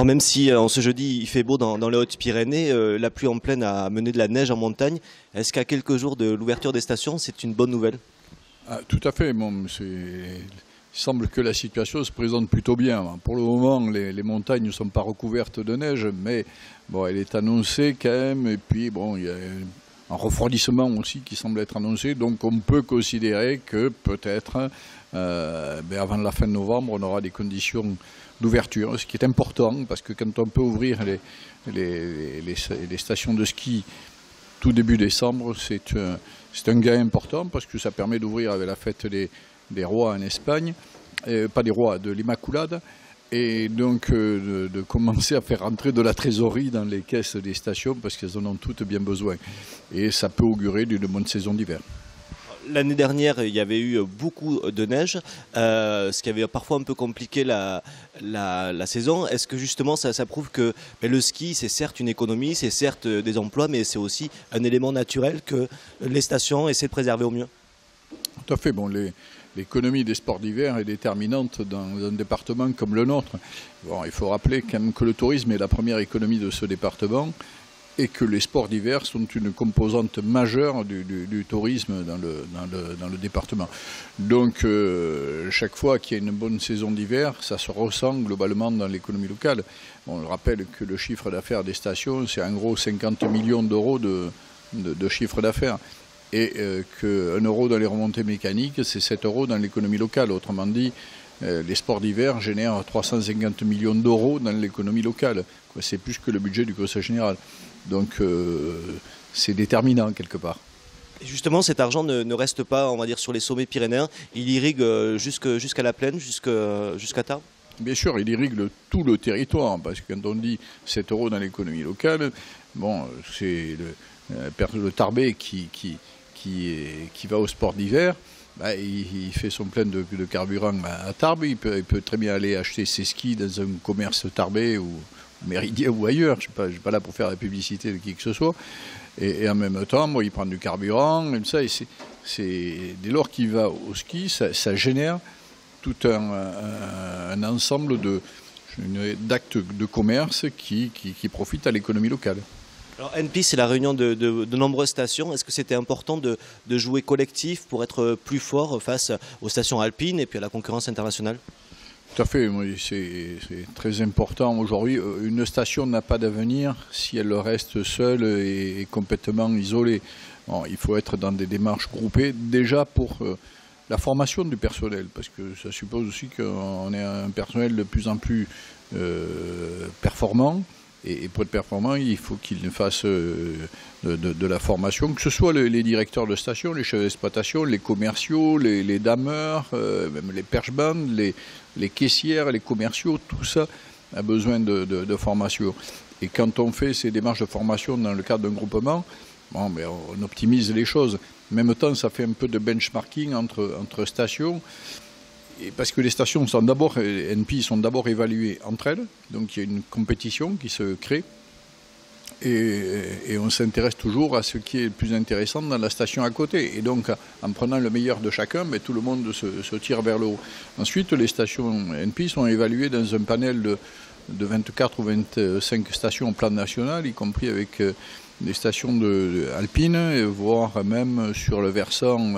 même si en ce jeudi il fait beau dans les Hautes-Pyrénées, la pluie en pleine a amené de la neige en montagne. Est-ce qu'à quelques jours de l'ouverture des stations, c'est une bonne nouvelle? Tout à fait. Bon, il semble que la situation se présente plutôt bien. Pour le moment, les montagnes ne sont pas recouvertes de neige, mais bon, elle est annoncée quand même. Et puis, bon, il y a un refroidissement aussi qui semble être annoncé. Donc, on peut considérer que peut-être, avant la fin de novembre, on aura des conditions d'ouverture, ce qui est important, parce que quand on peut ouvrir les stations de ski tout début décembre, c'est un gain important, parce que ça permet d'ouvrir avec la fête des rois en Espagne, pas des rois, de l'Immaculada, et donc de commencer à faire rentrer de la trésorerie dans les caisses des stations, parce qu'elles en ont toutes bien besoin. Et ça peut augurer d'une bonne saison d'hiver. L'année dernière, il y avait eu beaucoup de neige, ce qui avait parfois un peu compliqué la saison. Est-ce que justement ça prouve que le ski, c'est certes une économie, c'est certes des emplois, mais c'est aussi un élément naturel que les stations essaient de préserver au mieux? Tout à fait. Bon, l'économie des sports d'hiver est déterminante dans un département comme le nôtre. Bon, il faut rappeler quand même que le tourisme est la première économie de ce département, et que les sports d'hiver sont une composante majeure du tourisme dans le département. Donc chaque fois qu'il y a une bonne saison d'hiver, ça se ressent globalement dans l'économie locale. On rappelle que le chiffre d'affaires des stations, c'est en gros 50 millions d'euros de chiffre d'affaires. Et qu'un euro dans les remontées mécaniques, c'est 7 euros dans l'économie locale. Autrement dit, les sports d'hiver génèrent 350 millions d'euros dans l'économie locale. C'est plus que le budget du Conseil général. Donc c'est déterminant quelque part. Et justement, cet argent ne reste pas, on va dire, sur les sommets pyrénéens. Il irrigue jusqu'à la plaine, jusqu'à Tarbes? Bien sûr, il irrigue tout le territoire, parce que quand on dit 7 euros dans l'économie locale, bon, c'est le Tarbais qui va au sport d'hiver. Bah, il fait son plein de carburant à Tarbes. Il peut très bien aller acheter ses skis dans un commerce tarbais ou Méridien ou ailleurs. Je ne suis pas là pour faire la publicité de qui que ce soit. Et en même temps, bon, il prend du carburant. Et ça, dès lors qu'il va au ski, ça génère tout un ensemble d'actes de commerce qui profitent à l'économie locale. Alors NP, c'est la réunion de nombreuses stations. Est-ce que c'était important de jouer collectif pour être plus fort face aux stations alpines et puis à la concurrence internationale? Tout à fait, oui, c'est très important aujourd'hui. Une station n'a pas d'avenir si elle reste seule et complètement isolée. Bon, il faut être dans des démarches groupées, déjà pour la formation du personnel, parce que ça suppose aussi qu'on ait un personnel de plus en plus performant. Et pour être performant, il faut qu'il fasse de la formation, que ce soit les directeurs de station, les chefs d'exploitation, les commerciaux, les dameurs, même les perches-bandes, les caissières, les commerciaux, tout ça a besoin de formation. Et quand on fait ces démarches de formation dans le cadre d'un groupement, bon, mais on optimise les choses. En même temps, ça fait un peu de benchmarking entre stations. Et parce que les stations sont d'abord, NP sont d'abord évaluées entre elles, donc il y a une compétition qui se crée, et on s'intéresse toujours à ce qui est le plus intéressant dans la station à côté. Et donc en prenant le meilleur de chacun, mais tout le monde se tire vers le haut. Ensuite, les stations NP sont évaluées dans un panel de 24 ou 25 stations au plan national, y compris avec des stations alpines, voire même sur le versant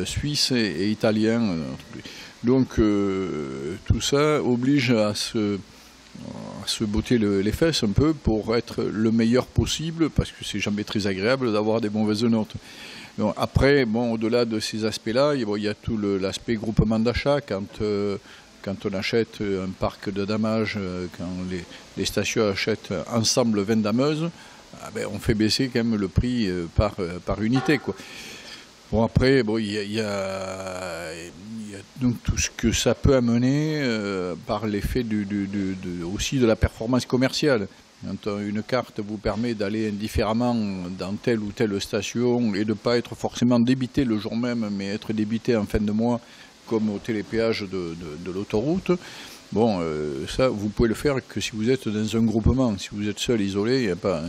suisse et italien. Donc tout ça oblige à se botter les fesses un peu pour être le meilleur possible, parce que c'est jamais très agréable d'avoir des mauvaises notes. Donc, après, bon, au-delà de ces aspects-là, il y a tout l'aspect groupement d'achat. Quand on achète un parc de damage, quand les stations achètent ensemble 20 dameuses, on fait baisser quand même le prix par unité, quoi. Bon, après, bon, il y a donc tout ce que ça peut amener par l'effet aussi de la performance commerciale. Quand une carte vous permet d'aller indifféremment dans telle ou telle station et de ne pas être forcément débité le jour même, mais être débité en fin de mois, comme au télépéage de l'autoroute, bon, ça, vous pouvez le faire que si vous êtes dans un groupement. Si vous êtes seul, isolé, il n'y a pas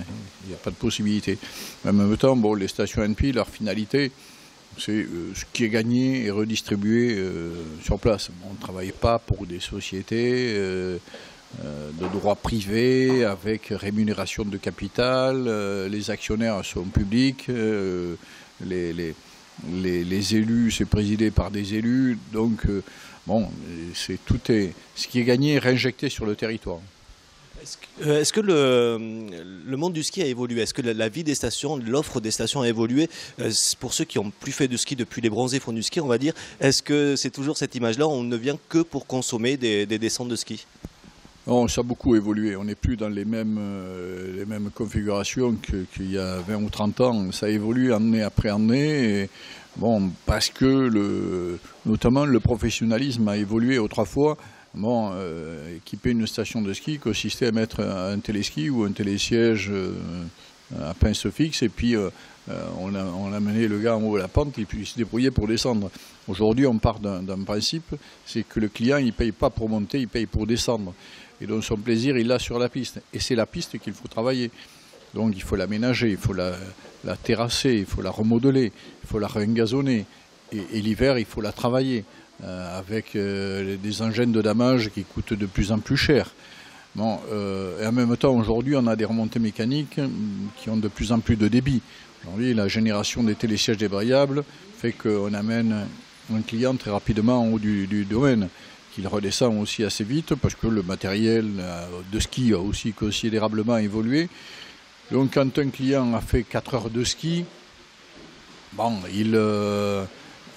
de possibilité. En même temps, bon, les stations NP, leur finalité, c'est ce qui est gagné et redistribué sur place. On ne travaille pas pour des sociétés, de droit privé, avec rémunération de capital, les actionnaires sont publics, les élus, c'est présidé par des élus, donc bon, ce qui est gagné est réinjecté sur le territoire. Est-ce que le monde du ski a évolué? Est-ce que la vie des stations, l'offre des stations a évolué? Pour ceux qui n'ont plus fait de ski depuis les bronzés font du ski, on va dire, est-ce que c'est toujours cette image-là, on ne vient que pour consommer des descentes de ski? Non, ça a beaucoup évolué. On n'est plus dans les mêmes configurations qu'il y a 20 ou 30 ans. Ça évolue année après année. Et, bon, parce que notamment le professionnalisme a évolué autrefois. Bon, équiper une station de ski consistait à mettre un téléski ou un télésiège à pince fixe et puis on amenait le gars en haut de la pente et puis il se débrouillait pour descendre. Aujourd'hui, on part d'un principe, c'est que le client il ne paye pas pour monter, il paye pour descendre. Et donc son plaisir, il l'a sur la piste. Et c'est la piste qu'il faut travailler. Donc il faut l'aménager, il faut la terrasser, il faut la remodeler, il faut la réengazonner. Et l'hiver, il faut la travailler. Avec des engins de damage qui coûtent de plus en plus cher. Bon, et en même temps, aujourd'hui, on a des remontées mécaniques qui ont de plus en plus de débit. Aujourd'hui, la génération des télésièges débrayables fait qu'on amène un client très rapidement en haut du domaine, qu'il redescend aussi assez vite parce que le matériel de ski a aussi considérablement évolué. Donc quand un client a fait 4 heures de ski, bon,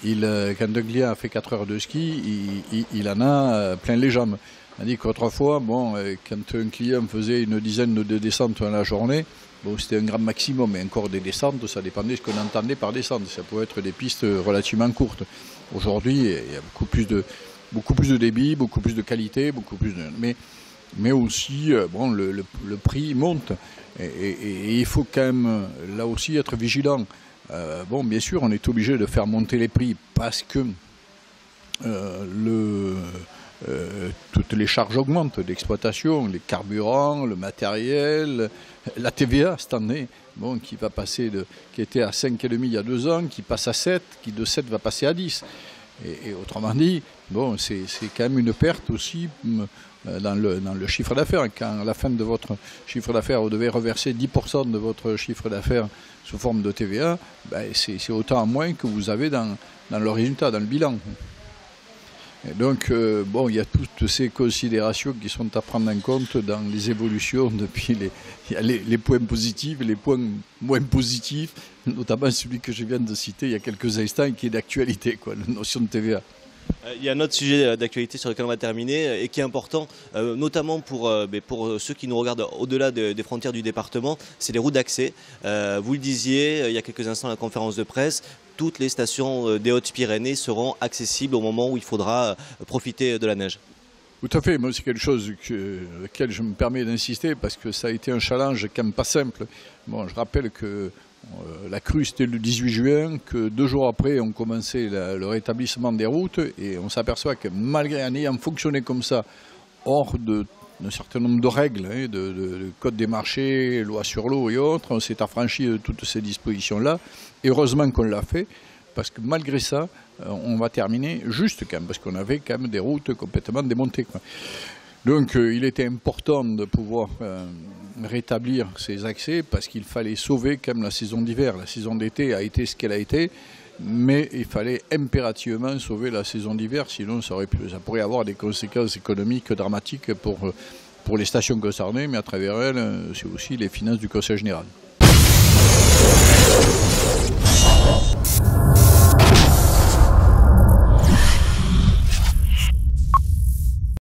quand un client a fait 4 heures de ski, il en a plein les jambes. Tandis qu'autrefois, bon, quand un client faisait une dizaine de descentes dans la journée, bon, c'était un grand maximum. Mais encore des descentes, ça dépendait de ce qu'on entendait par descente. Ça pouvait être des pistes relativement courtes. Aujourd'hui, il y a beaucoup plus de débit, beaucoup plus de qualité, mais aussi, bon, le prix monte. Et il faut quand même, là aussi, être vigilant. Bon, bien sûr, on est obligé de faire monter les prix parce que toutes les charges augmentent d'exploitation, les carburants, le matériel, la TVA cette année, bon, qui était à 5,5 il y a 2 ans, qui passe à 7, qui de 7 va passer à 10. Et autrement dit, bon, c'est quand même une perte aussi dans le chiffre d'affaires. Quand à la fin de votre chiffre d'affaires, vous devez reverser 10% de votre chiffre d'affaires sous forme de TVA, ben c'est autant en moins que vous avez dans le résultat, dans le bilan. Et donc, bon, il y a toutes ces considérations qui sont à prendre en compte dans les évolutions depuis il y a les points positifs et les points moins positifs, notamment celui que je viens de citer il y a quelques instants qui est d'actualité, quoi, la notion de TVA. Il y a un autre sujet d'actualité sur lequel on va terminer et qui est important, notamment pour ceux qui nous regardent au-delà des frontières du département, c'est les routes d'accès. Vous le disiez il y a quelques instants à la conférence de presse, toutes les stations des Hautes-Pyrénées seront accessibles au moment où il faudra profiter de la neige. Tout à fait, moi c'est quelque chose auquel je me permets d'insister parce que ça a été un challenge quand même pas simple. Bon, je rappelle que la crue c'était le 18 juin, que 2 jours après on commençait le rétablissement des routes et on s'aperçoit que malgré en ayant fonctionné comme ça, hors d'un certain nombre de règles, de code des marchés, loi sur l'eau et autres, on s'est affranchi de toutes ces dispositions-là. Et heureusement qu'on l'a fait, parce que malgré ça, on va terminer juste quand même, parce qu'on avait quand même des routes complètement démontées, quoi. Donc il était important de pouvoir rétablir ces accès parce qu'il fallait sauver quand même la saison d'hiver. La saison d'été a été ce qu'elle a été, mais il fallait impérativement sauver la saison d'hiver, sinon ça pourrait avoir des conséquences économiques dramatiques pour les stations concernées, mais à travers elles, c'est aussi les finances du Conseil général.